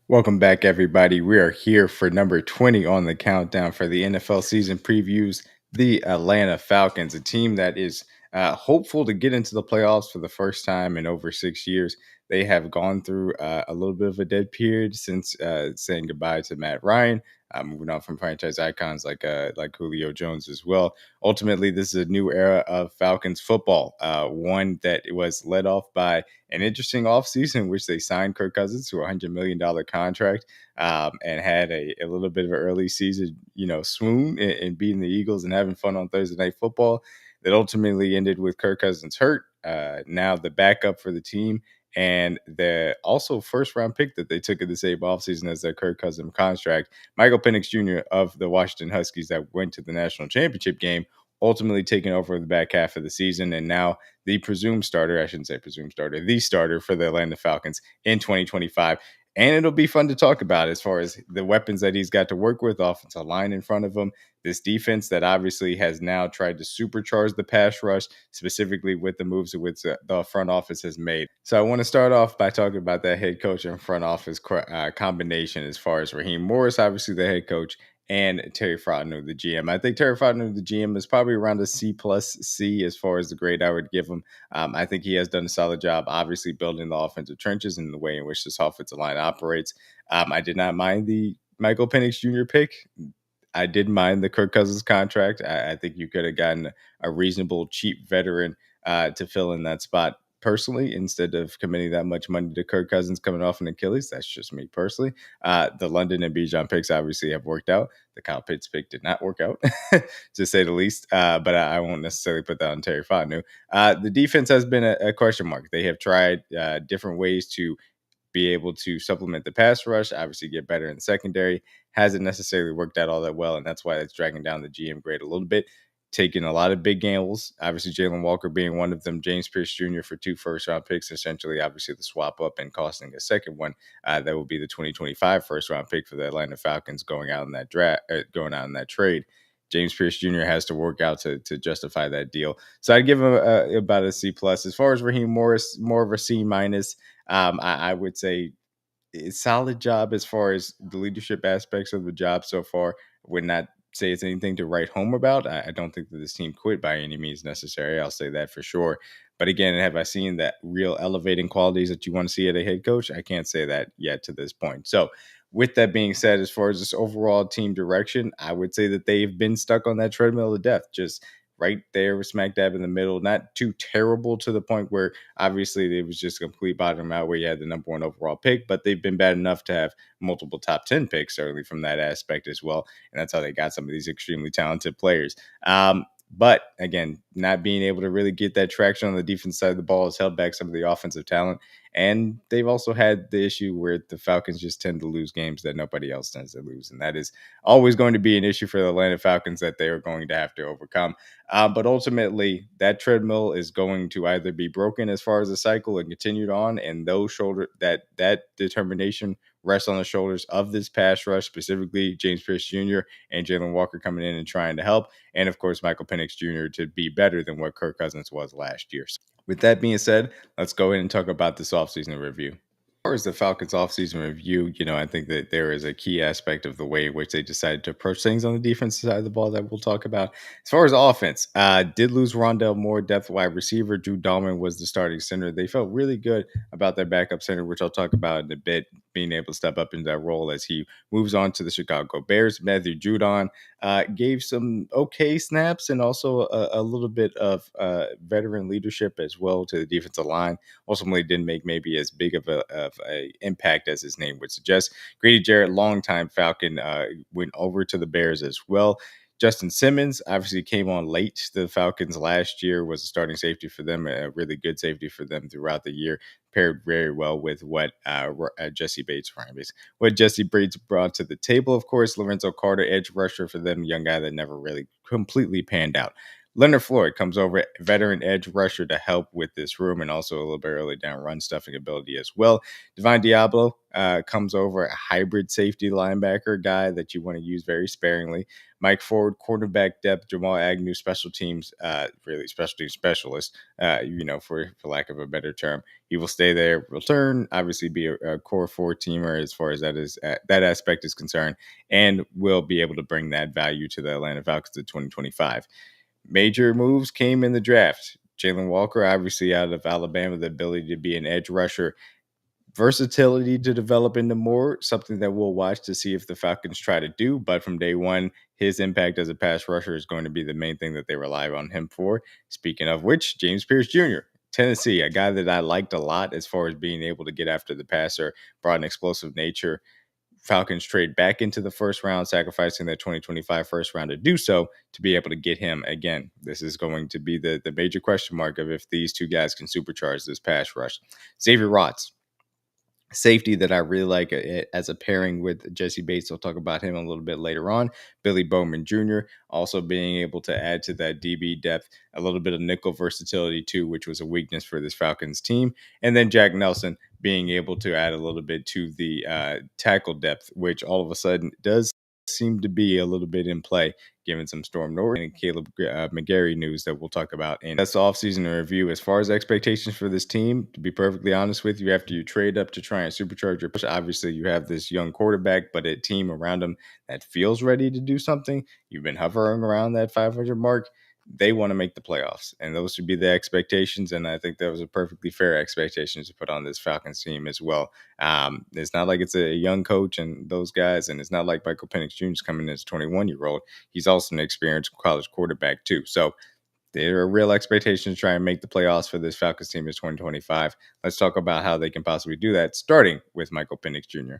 Welcome back, everybody. We are here for number 20 on the countdown for the NFL season previews. The Atlanta Falcons, a team that is hopeful to get into the playoffs for the first time in over 6 years. They have gone through a little bit of a dead period since saying goodbye to Matt Ryan, moving on from franchise icons like Julio Jones as well. Ultimately, this is a new era of Falcons football, one that was led off by an interesting offseason, which they signed Kirk Cousins to a $100 million contract, and had a little bit of an early season, swoon in beating the Eagles and having fun on Thursday Night Football. That ultimately ended with Kirk Cousins hurt. Now the backup for the team and the also first round pick that they took in the same offseason as their Kirk Cousins contract, Michael Penix Jr. of the Washington Huskies that went to the national championship game, ultimately taking over the back half of the season. And now the presumed starter, I shouldn't say presumed starter, the starter for the Atlanta Falcons in 2025. And it'll be fun to talk about as far as the weapons that he's got to work with, offensive line in front of him, this defense that obviously has now tried to supercharge the pass rush, specifically with the moves which the front office has made. So I want to start off by talking about that head coach and front office combination as far as Raheem Morris, obviously the head coach, and Terry Fraudner, the GM. I think Terry Fraudner, the GM, is probably around a C plus C as far as the grade I would give him. I think he has done a solid job, obviously, building the offensive trenches and the way in which this offensive line operates. I did not mind the Michael Penix Jr. pick. I did mind the Kirk Cousins contract. I think you could have gotten a reasonable, cheap veteran to fill in that spot personally, instead of committing that much money to Kirk Cousins coming off an Achilles. That's just me personally. The London and BIJAN picks obviously have worked out. The Kyle Pitts pick did not work out, to say the least. But I won't necessarily put that on Terry Fontenot. The defense has been a question mark. They have tried different ways to be able to supplement the pass rush, obviously get better in the secondary. Hasn't necessarily worked out all that well, and that's why it's dragging down the GM grade a little bit. Taking a lot of big gambles, obviously Jalon Walker being one of them, James Pearce Jr. for 2 first-round picks, essentially, obviously the swap up and costing a second one. That will be the 2025 first-round pick for the Atlanta Falcons going out in that going out in that trade. James Pearce Jr. has to work out to justify that deal. So I'd give him about a C plus. As far as Raheem Morris, more of a C minus. I would say it's solid job as far as the leadership aspects of the job so far. Would not say it's anything to write home about. I don't think that this team quit by any means necessary. I'll say that for sure. But again, have I seen that real elevating qualities that you want to see at a head coach? I can't say that yet to this point. So with that being said, as far as this overall team direction, I would say that they've been stuck on that treadmill of death, just right there, smack dab in the middle. Not too terrible to the point where obviously it was just a complete bottom out where you had the number 1 overall pick, but they've been bad enough to have multiple top 10 picks, certainly from that aspect as well. And that's how they got some of these extremely talented players. But again, not being able to really get that traction on the defense side of the ball has held back some of the offensive talent. And they've also had the issue where the Falcons just tend to lose games that nobody else tends to lose. And that is always going to be an issue for the Atlanta Falcons that they are going to have to overcome. But ultimately, that treadmill is going to either be broken as far as the cycle and continued on, and that determination rests on the shoulders of this pass rush, specifically James Pearce Jr. and Jalon Walker coming in and trying to help, and of course Michael Penix Jr. to be better than what Kirk Cousins was last year. So with that being said, let's go ahead and talk about this offseason review. As far as the Falcons offseason review, I think that there is a key aspect of the way in which they decided to approach things on the defensive side of the ball that we'll talk about. As far as offense, did lose Rondell Moore, depth wide receiver. Drew Dahlman was the starting center. They felt really good about their backup center, which I'll talk about in a bit, being able to step up into that role as he moves on to the Chicago Bears. Matthew Judon gave some okay snaps and also a little bit of veteran leadership as well to the defensive line. Ultimately didn't make maybe as big of a impact as his name would suggest. Grady Jarrett, longtime Falcon, went over to the Bears as well. Justin Simmons obviously came on late to the Falcons last year, was a starting safety for them, a really good safety for them throughout the year, paired very well with what Jesse Bates brought to the table. Of course, Lorenzo Carter, edge rusher for them, young guy that never really completely panned out. Leonard Floyd comes over, veteran edge rusher, to help with this room and also a little bit early down run stuffing ability as well. Divine Diablo comes over, a hybrid safety linebacker guy that you want to use very sparingly. Mike Ford, quarterback depth. Jamal Agnew, special teams, really special team specialist, for lack of a better term. He will stay there, return, obviously be a core four teamer as far as that aspect is concerned, and will be able to bring that value to the Atlanta Falcons in 2025. Major moves came in the draft. Jalen Walker, obviously out of Alabama, the ability to be an edge rusher, versatility to develop into more, something that we'll watch to see if the Falcons try to do. But from day one, his impact as a pass rusher is going to be the main thing that they rely on him for. Speaking of which, James Pearce Jr., Tennessee, a guy that I liked a lot as far as being able to get after the passer, brought an explosive nature. Falcons trade back into the first round, sacrificing their 2025 first round to do so to be able to get him again. This is going to be the major question mark of if these two guys can supercharge this pass rush. Xavier Rhodes, safety that I really like as a pairing with Jesse Bates. I'll talk about him a little bit later on. Billy Bowman Jr. also being able to add to that DB depth, a little bit of nickel versatility too, which was a weakness for this Falcons team. And then Jack Nelson being able to add a little bit to the tackle depth, which all of a sudden does seem to be a little bit in play, given some Storm Norton and Kaleb McGary news that we'll talk about in this offseason review. As far as expectations for this team, to be perfectly honest with you, after you trade up to try and supercharge your push, obviously you have this young quarterback, but a team around him that feels ready to do something. You've been hovering around that 500 mark. They want to make the playoffs, and those should be the expectations. And I think that was a perfectly fair expectation to put on this Falcons team as well. It's not like it's a young coach and those guys, and it's not like Michael Penix Jr. is coming in as a 21-year-old. He's also an experienced college quarterback too. So there are real expectations to try and make the playoffs for this Falcons team in 2025. Let's talk about how they can possibly do that, starting with Michael Penix Jr.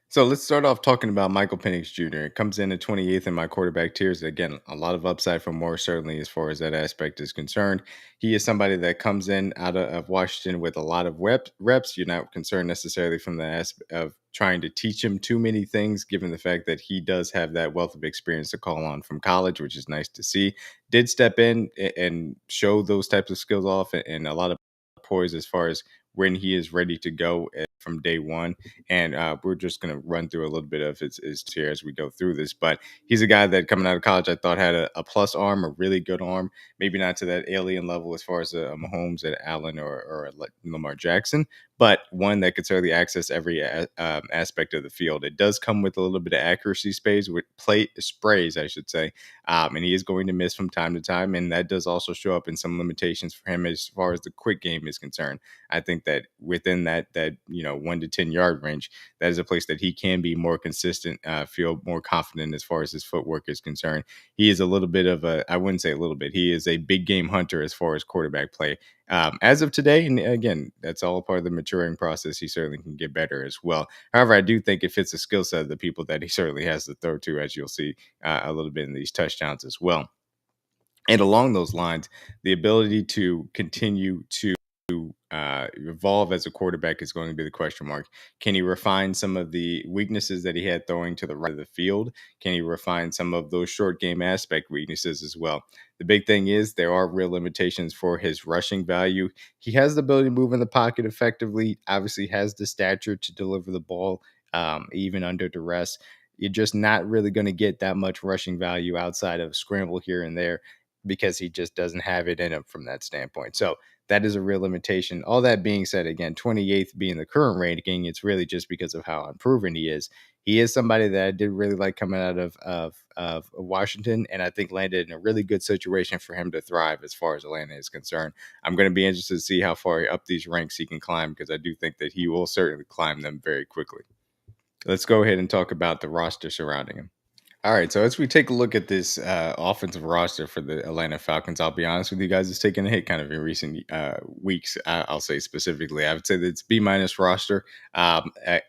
So let's start off talking about Michael Penix Jr. It comes in at 28th in my quarterback tiers. Again, a lot of upside for more, certainly, as far as that aspect is concerned. He is somebody that comes in out of Washington with a lot of reps. You're not concerned necessarily from the aspect of trying to teach him too many things, given the fact that he does have that wealth of experience to call on from college, which is nice to see. Did step in and show those types of skills off and a lot of poise as far as when he is ready to go from day one. And we're just going to run through a little bit of his tier as we go through this. But he's a guy that coming out of college, I thought had a plus arm, a really good arm, maybe not to that alien level as far as Mahomes and Allen or Lamar Jackson, but one that could certainly access every aspect of the field. It does come with a little bit of accuracy sprays, I should say. And he is going to miss from time to time. And that does also show up in some limitations for him as far as the quick game is concerned. I think that within that 1 to 10 yard range, that is a place that he can be more consistent, feel more confident as far as his footwork is concerned. He is a little bit of I wouldn't say a little bit, he is a big game hunter as far as quarterback play. As of today, and again, that's all part of the maturing process. He certainly can get better as well. However, I do think it fits the skill set of the people that he certainly has to throw to, as you'll see a little bit in these touchdowns as well. And along those lines, the ability to continue to evolve as a quarterback is going to be the question mark. Can he refine some of the weaknesses that he had throwing to the right of the field? Can he refine some of those short game aspect weaknesses as well? The big thing is there are real limitations for his rushing value. He has the ability to move in the pocket effectively, obviously has the stature to deliver the ball even under duress. You're just not really going to get that much rushing value outside of scramble here and there because he just doesn't have it in him from that standpoint. So that is a real limitation. All that being said, again, 28th being the current ranking, it's really just because of how unproven he is. He is somebody that I did really like coming out of Washington, and I think landed in a really good situation for him to thrive as far as Atlanta is concerned. I'm going to be interested to see how far up these ranks he can climb because I do think that he will certainly climb them very quickly. Let's go ahead and talk about the roster surrounding him. All right, so as we take a look at this offensive roster for the Atlanta Falcons, I'll be honest with you guys, it's taken a hit kind of in recent weeks. I'll say specifically, I would say that it's B- roster.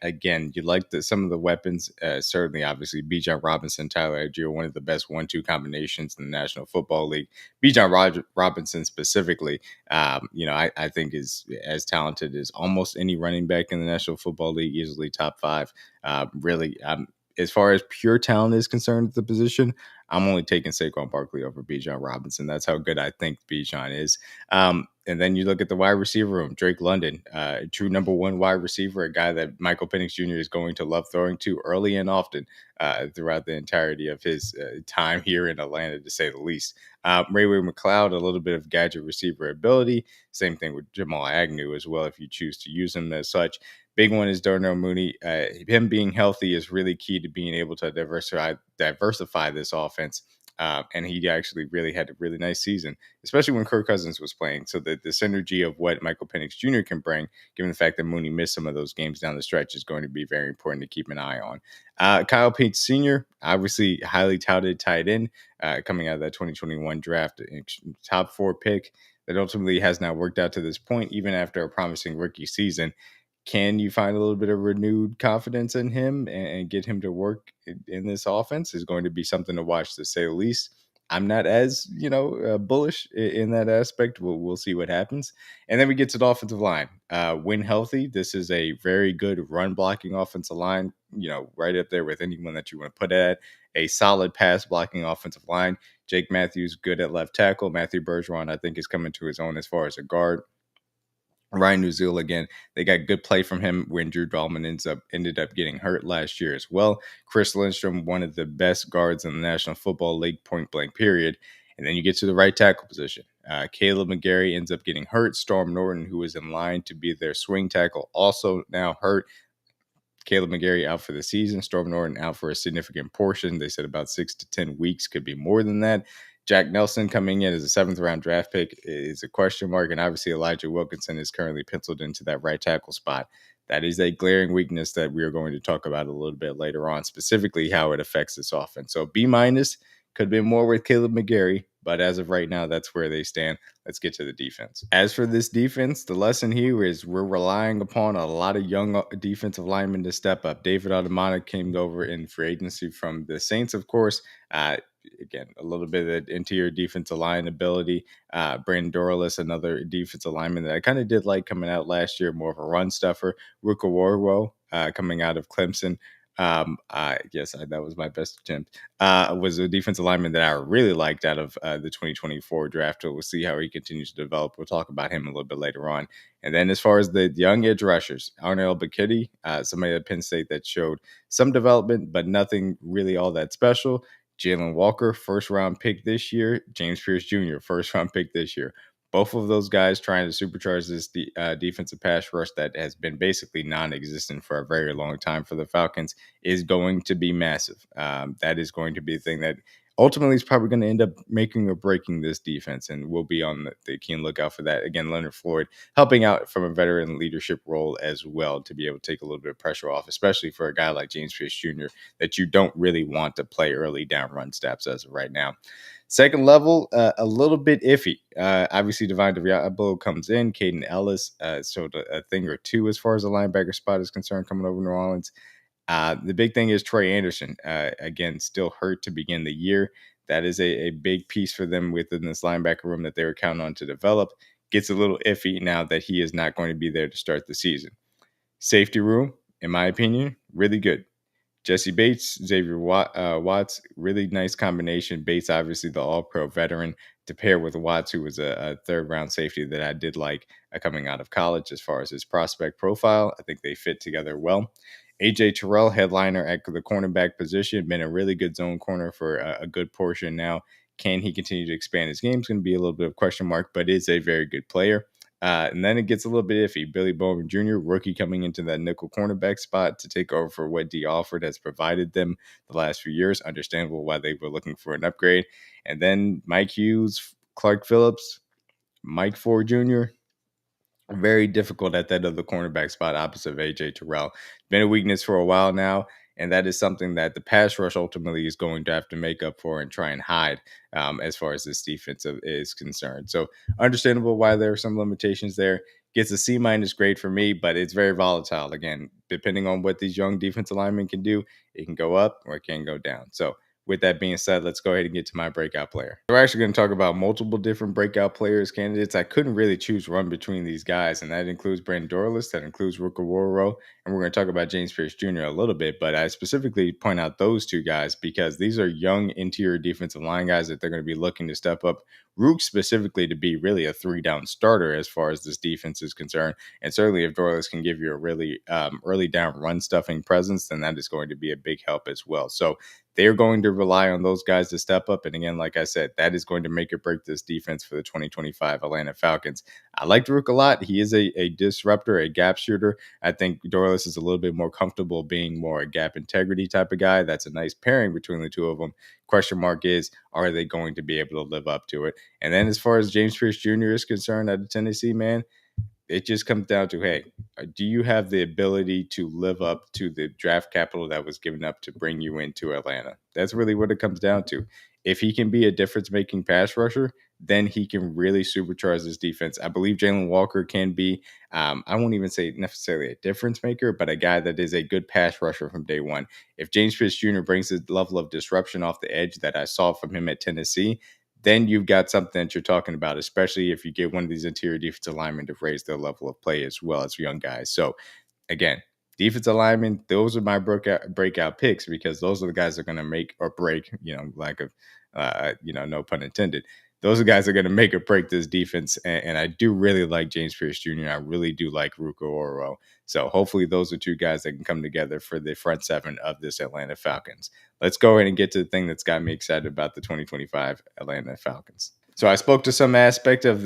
Again, you like some of the weapons, certainly, obviously, Bijan Robinson, Tyler Algier, one of the best 1-2 combinations in the National Football League. Bijan Robinson specifically, I think is as talented as almost any running back in the National Football League, easily top 5. Really, as far as pure talent is concerned at the position, I'm only taking Saquon Barkley over Bijan Robinson. That's how good I think Bijan is. And then you look at the wide receiver room, Drake London, true number one wide receiver, a guy that Michael Penix Jr. is going to love throwing to early and often throughout the entirety of his time here in Atlanta, to say the least. Rayway McLeod, a little bit of gadget receiver ability. Same thing with Jamal Agnew as well, if you choose to use him as such. Big one is Darnell Mooney. Him being healthy is really key to being able to diversify this offense. And he actually really had a really nice season, especially when Kirk Cousins was playing. So the synergy of what Michael Penix Jr. can bring, given the fact that Mooney missed some of those games down the stretch, is going to be very important to keep an eye on. Kyle Pitts Sr., obviously highly touted tight end, coming out of that 2021 draft, top 4 pick that ultimately has not worked out to this point, even after a promising rookie season. Can you find a little bit of renewed confidence in him and get him to work in this offense is going to be something to watch, to say the least. I'm not as, bullish in that aspect. We'll see what happens. And then we get to the offensive line. When healthy, this is a very good run blocking offensive line, right up there with anyone that you want to put at. A solid pass blocking offensive line. Jake Matthews, good at left tackle. Matthew Bergeron, I think, is coming to his own as far as a guard. Ryan Nuzil, again, they got good play from him when Drew Dahlman ended up getting hurt last year as well. Chris Lindstrom, one of the best guards in the National Football League, point blank period. And then you get to the right tackle position. Kaleb McGary ends up getting hurt. Storm Norton, who was in line to be their swing tackle, also now hurt. Kaleb McGary out for the season. Storm Norton out for a significant portion. They said about 6 to 10 weeks, could be more than that. Jack Nelson coming in as a 7th-round draft pick is a question mark, and obviously Elijah Wilkinson is currently penciled into that right tackle spot. That is a glaring weakness that we are going to talk about a little bit later on, specifically how it affects this offense. So B- could be more with Kaleb McGary, but as of right now, that's where they stand. Let's get to the defense. As for this defense, the lesson here is we're relying upon a lot of young defensive linemen to step up. David Adamana came over in free agency from the Saints, of course. Again, a little bit of interior defensive line ability. Brandon Dorlus, another defensive lineman that I kind of did like coming out last year, more of a run stuffer. Ruka Warwo, coming out of Clemson. That was my best attempt. Was a defensive lineman that I really liked out of the 2024 draft. So we'll see how he continues to develop. We'll talk about him a little bit later on. And then as far as the young edge rushers, Arnell Bakitty, somebody at Penn State that showed some development, but nothing really all that special. Jalen Walker, 1st-round pick this year. James Pearce Jr., 1st-round pick this year. Both of those guys trying to supercharge this defensive pass rush that has been basically non-existent for a very long time for the Falcons is going to be massive. That is going to be the thing that ultimately is probably going to end up making or breaking this defense, and we'll be on the keen lookout for that. Again, Leonard Floyd helping out from a veteran leadership role as well to be able to take a little bit of pressure off, especially for a guy like James Pierce Jr. that you don't really want to play early down run steps as of right now. Second level, a little bit iffy. Obviously, Divine Diablo comes in. Caden Ellis showed a thing or two as far as the linebacker spot is concerned coming over New Orleans. The big thing is Trey Anderson, again, still hurt to begin the year. That is a big piece for them within this linebacker room that they were counting on to develop. Gets a little iffy now that he is not going to be there to start the season. Safety room, in my opinion, really good. Jesse Bates, Xavier Watts, really nice combination. Bates, obviously the all-pro veteran, to pair with Watts, who was a 3rd-round safety that I did like coming out of college as far as his prospect profile. I think they fit together well. AJ Terrell, headliner at the cornerback position, been a really good zone corner for a good portion now. Can he continue to expand his game? It's going to be a little bit of a question mark, but is a very good player. And then it gets a little bit iffy. Billy Bowman Jr., rookie coming into that nickel cornerback spot to take over for what D. Alford has provided them the last few years. Understandable why they were looking for an upgrade. And then Mike Hughes, Clark Phillips, Mike Ford Jr., very difficult at that other cornerback spot opposite of AJ Terrell. Been a weakness for a while now, and that is something that the pass rush ultimately is going to have to make up for and try and hide as far as this defense is concerned. So understandable why there are some limitations there. Gets a C- grade for me, but it's very volatile. Again, depending on what these young defensive linemen can do, it can go up or it can go down. So with that being said, let's go ahead and get to my breakout player. We're actually going to talk about multiple different breakout players, candidates. I couldn't really choose one between these guys, and that includes Brandon Dorlus, that includes Ruka Woro, and we're going to talk about James Pearce Jr. a little bit, but I specifically point out those two guys because these are young interior defensive line guys that they're going to be looking to step up. Rook specifically to be really a 3-down starter as far as this defense is concerned. And certainly if Dorlus can give you a really early down run stuffing presence, then that is going to be a big help as well. So they're going to rely on those guys to step up. And again, like I said, that is going to make or break this defense for the 2025 Atlanta Falcons. I like Rook a lot. He is a disruptor, a gap shooter. I think Dorlus is a little bit more comfortable being more a gap integrity type of guy. That's a nice pairing between the two of them. Question mark is, are they going to be able to live up to it? And then as far as James Pearce Jr. is concerned out of Tennessee, man, it just comes down to, hey, do you have the ability to live up to the draft capital that was given up to bring you into Atlanta? That's really what it comes down to. If he can be a difference-making pass rusher, then he can really supercharge this defense. I believe Jalen Walker can be, I won't even say necessarily a difference maker, but a guy that is a good pass rusher from day one. If James Pearce Jr. brings the level of disruption off the edge that I saw from him at Tennessee, then you've got something that you're talking about, especially if you get one of these interior defensive linemen to raise their level of play as well as young guys. So again, defensive linemen, those are my breakout picks because those are the guys that are going to make or break, lack of, no pun intended. Those are guys that are going to make or break this defense. And I do really like James Pearce Jr. I really do like Ruka Oro. So hopefully those are two guys that can come together for the front seven of this Atlanta Falcons. Let's go ahead and get to the thing that's got me excited about the 2025 Atlanta Falcons. So I spoke to some aspect of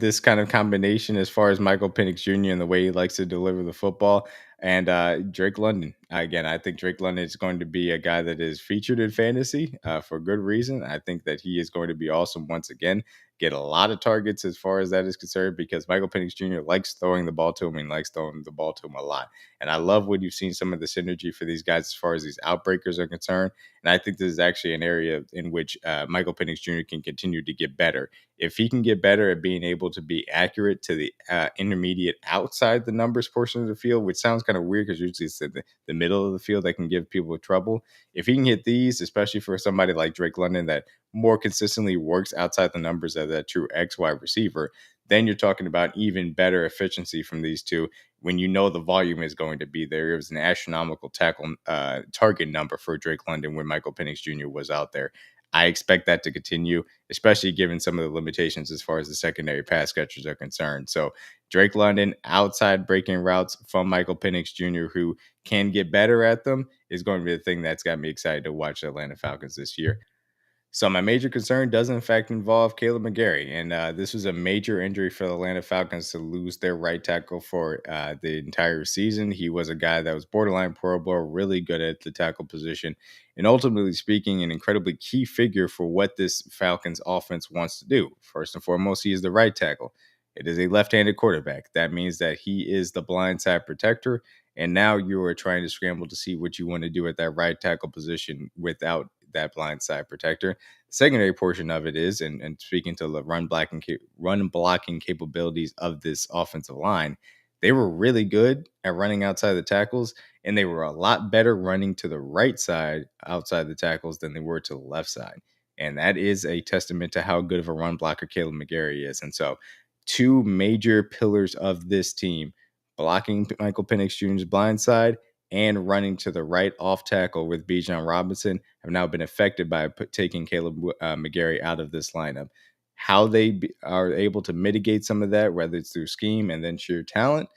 this kind of combination as far as Michael Penix Jr. and the way he likes to deliver the football. And Drake London. Again, I think Drake London is going to be a guy that is featured in fantasy for good reason. I think that he is going to be awesome once again. Get a lot of targets as far as that is concerned because Michael Penix Jr. likes throwing the ball to him and likes throwing the ball to him a lot. And I love when you've seen some of the synergy for these guys as far as these outbreakers are concerned. And I think this is actually an area in which Michael Penix Jr. can continue to get better. If he can get better at being able to be accurate to the intermediate outside the numbers portion of the field, which sounds kind of weird because usually it's the middle of the field that can give people trouble. If he can hit these, especially for somebody like Drake London that more consistently works outside the numbers of that true XY receiver, then you're talking about even better efficiency from these two when you know the volume is going to be there. It was an astronomical tackle target number for Drake London when Michael Penix Jr. was out there. I expect that to continue, especially given some of the limitations as far as the secondary pass catchers are concerned. So Drake London, outside breaking routes from Michael Penix Jr., who can get better at them, is going to be the thing that's got me excited to watch the Atlanta Falcons this year. So my major concern does in fact involve Kaleb McGary, and this was a major injury for the Atlanta Falcons to lose their right tackle for the entire season. He was a guy that was borderline Pro Bowl, really good at the tackle position, and ultimately speaking, an incredibly key figure for what this Falcons offense wants to do. First and foremost, he is the right tackle. It is a left-handed quarterback. That means that he is the blindside protector, and now you are trying to scramble to see what you want to do at that right tackle position without that blindside protector. The secondary portion of it is, and speaking to the run blocking capabilities of this offensive line, they were really good at running outside the tackles, and they were a lot better running to the right side outside the tackles than they were to the left side. And that is a testament to how good of a run blocker Kaleb McGary is. And so two major pillars of this team, blocking Michael Penix Jr.'s blind side and running to the right off tackle with BIJAN Robinson, have now been affected by taking Kaleb McGary out of this lineup. How they are able to mitigate some of that, whether it's through scheme and then sheer talent,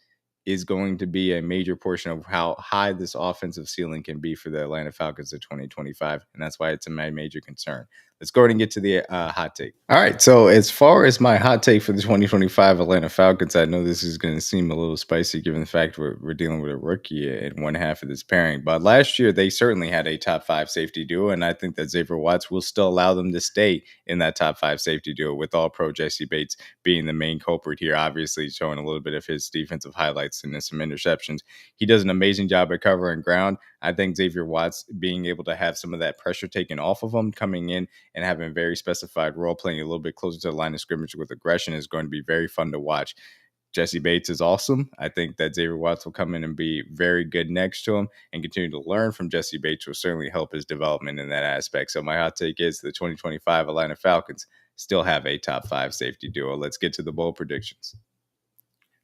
is going to be a major portion of how high this offensive ceiling can be for the Atlanta Falcons in 2025. And that's why it's my major concern. Let's go ahead and get to the hot take. All right. So as far as my hot take for the 2025 Atlanta Falcons, I know this is going to seem a little spicy given the fact we're dealing with a rookie in one half of this pairing. But last year, they certainly had a top 5 safety duo. And I think that Xavier Watts will still allow them to stay in that top 5 safety duo, with all pro Jesse Bates being the main culprit here, obviously showing a little bit of his defensive highlights and some interceptions. He does an amazing job at covering ground. I think Xavier Watts being able to have some of that pressure taken off of him coming in and having a very specified role, playing a little bit closer to the line of scrimmage with aggression, is going to be very fun to watch. Jesse Bates is awesome. I think that Xavier Watts will come in and be very good next to him, and continue to learn from Jesse Bates will certainly help his development in that aspect. So my hot take is the 2025 Atlanta Falcons still have a top 5 safety duo. Let's get to the bold predictions.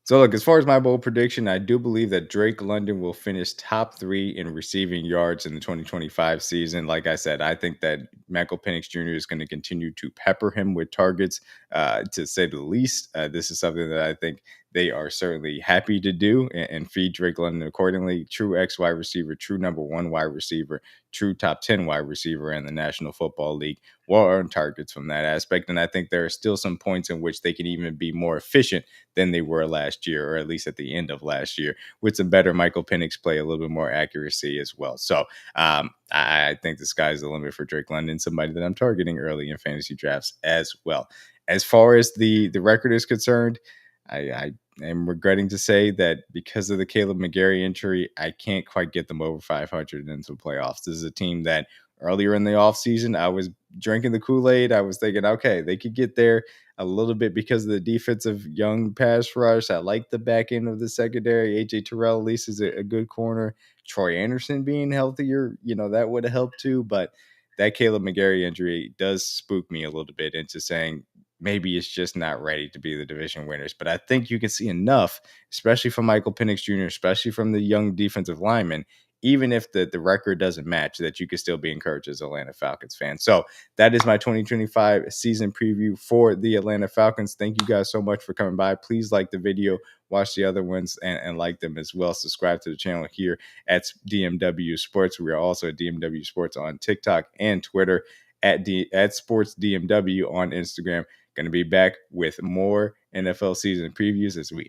So, look, as far as my bold prediction, I do believe that Drake London will finish top 3 in receiving yards in the 2025 season. Like I said, I think that Michael Penix Jr. is going to continue to pepper him with targets, to say the least. This is something that I think they are certainly happy to do, and feed Drake London accordingly. True X wide receiver, true number 1 wide receiver, true top 10 wide receiver in the National Football League. Well earned targets from that aspect. And I think there are still some points in which they can even be more efficient than they were last year, or at least at the end of last year, with some better Michael Penix play, a little bit more accuracy as well. So I think the sky's the limit for Drake London, somebody that I'm targeting early in fantasy drafts as well. As far as the record is concerned, I am regretting to say that because of the Kaleb McGary injury, I can't quite get them over 500 into the playoffs. This is a team that earlier in the offseason, I was drinking the Kool-Aid. I was thinking, okay, they could get there a little bit because of the defensive young pass rush. I like the back end of the secondary. AJ Terrell at least is a good corner. Troy Anderson being healthier, that would have helped too. But that Kaleb McGary injury does spook me a little bit into saying maybe it's just not ready to be the division winners. But I think you can see enough, especially from Michael Penix Jr., especially from the young defensive lineman, even if the record doesn't match, that you can still be encouraged as Atlanta Falcons fan. So that is my 2025 season preview for the Atlanta Falcons. Thank you guys so much for coming by. Please like the video, watch the other ones, and like them as well. Subscribe to the channel here at DMW Sports. We are also at DMW Sports on TikTok and Twitter, at Sports DMW on Instagram. Going to be back with more NFL season previews as we